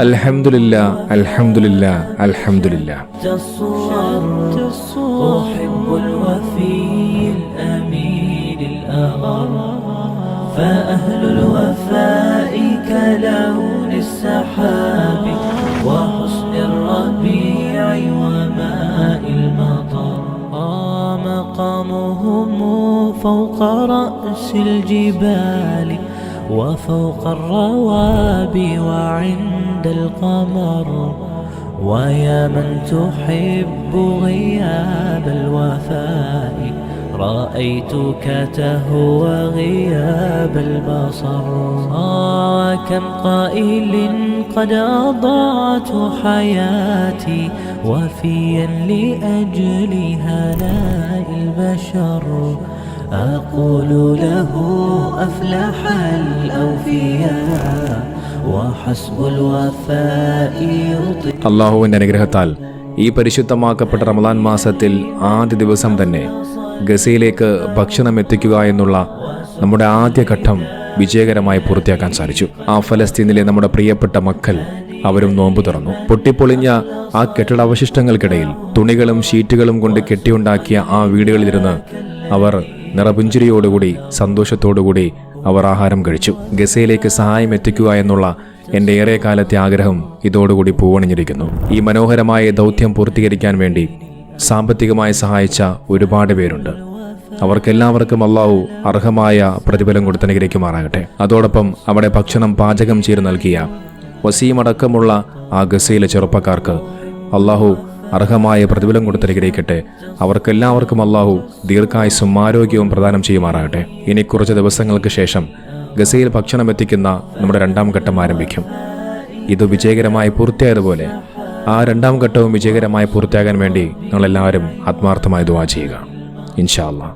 അൽഹംദുലില്ലാ അൽഹംദുലില്ലാ അൽഹംദുലില്ലാ. فأهل الوفاء كلون السحاب وحسن الربيع وماء المطر. مقامهم فوق رأس الجبال وفوق الروابي وعند القمر. ويا من تحب غياب الوفاء رأيتك تهوى غياب البصر. كم قائل قد أضعت حياتي وفيا لأجل هناء البشر. أقول له أفلح الأوفياء وحسب الوفاء يطيع. അല്ലാഹുവിന്റെ അനുഗ്രഹത്താൽ ഈ പരിശുദ്ധമാക്കപ്പെട്ട റമദാൻ മാസത്തിൽ ആദ്യ ദിവസം തന്നെ ഗസയിലേക്ക് ഭക്ഷണം എത്തിക്കുക എന്നുള്ള നമ്മുടെ ആദ്യ ഘട്ടം വിജയകരമായി പൂർത്തിയാക്കാൻ സാധിച്ചു. ആ ഫലസ്തീനിലെ നമ്മുടെ പ്രിയപ്പെട്ട മക്കൾ അവരും നോമ്പ് തുറന്നു. പൊട്ടിപ്പൊളിഞ്ഞ ആ കെട്ടിടാവശിഷ്ടങ്ങൾക്കിടയിൽ തുണികളും ഷീറ്റുകളും കൊണ്ട് കെട്ടിയുണ്ടാക്കിയ ആ വീടുകളിലിരുന്ന് അവർ നിറപുഞ്ചിരിയോടുകൂടി സന്തോഷത്തോടുകൂടി അവർ ആഹാരം കഴിച്ചു. ഗസയിലേക്ക് സഹായം എത്തിക്കുക എന്നുള്ള എൻ്റെ ഏറെ കാലത്തെ ആഗ്രഹം ഇതോടുകൂടി പൂവണിഞ്ഞിരിക്കുന്നു. ഈ മനോഹരമായ ദൗത്യം പൂർത്തീകരിക്കാൻ വേണ്ടി സാമ്പത്തികമായി സഹായിച്ച ഒരുപാട് പേരുണ്ട്. അവർക്കെല്ലാവർക്കും അല്ലാഹു അർഹമായ പ്രതിഫലം കൊടുത്തനുഗ്രഹിക്കുമാറാകട്ടെ. അതോടൊപ്പം അവിടെ ഭക്ഷണം പാചകം ചെയ്ത് നൽകിയ വസീമടക്കമുള്ള ആ ഗസയിലെ ചെറുപ്പക്കാർക്ക് അല്ലാഹു അർഹമായ പ്രതിഫലം കൊടുത്തനുഗ്രഹിക്കട്ടെ. അവർക്കെല്ലാവർക്കും അല്ലാഹു ദീർഘായുസ്സും ആരോഗ്യവും പ്രദാനം ചെയ്യുമാറാകട്ടെ. ഇനി കുറച്ച് ദിവസങ്ങൾക്ക് ശേഷം ഗസയിൽ ഭക്ഷണം എത്തിക്കുന്ന നമ്മുടെ രണ്ടാം ഘട്ടം ആരംഭിക്കും. ഇത് വിജയകരമായി പൂർത്തിയായതുപോലെ ആ രണ്ടാം ഘട്ടവും വിജയകരമായി പൂർത്തിയാകാൻ വേണ്ടി നിങ്ങളെല്ലാവരും ആത്മാർത്ഥമായി ദുആ ചെയ്യുക. ഇൻഷാ അല്ലാഹ്.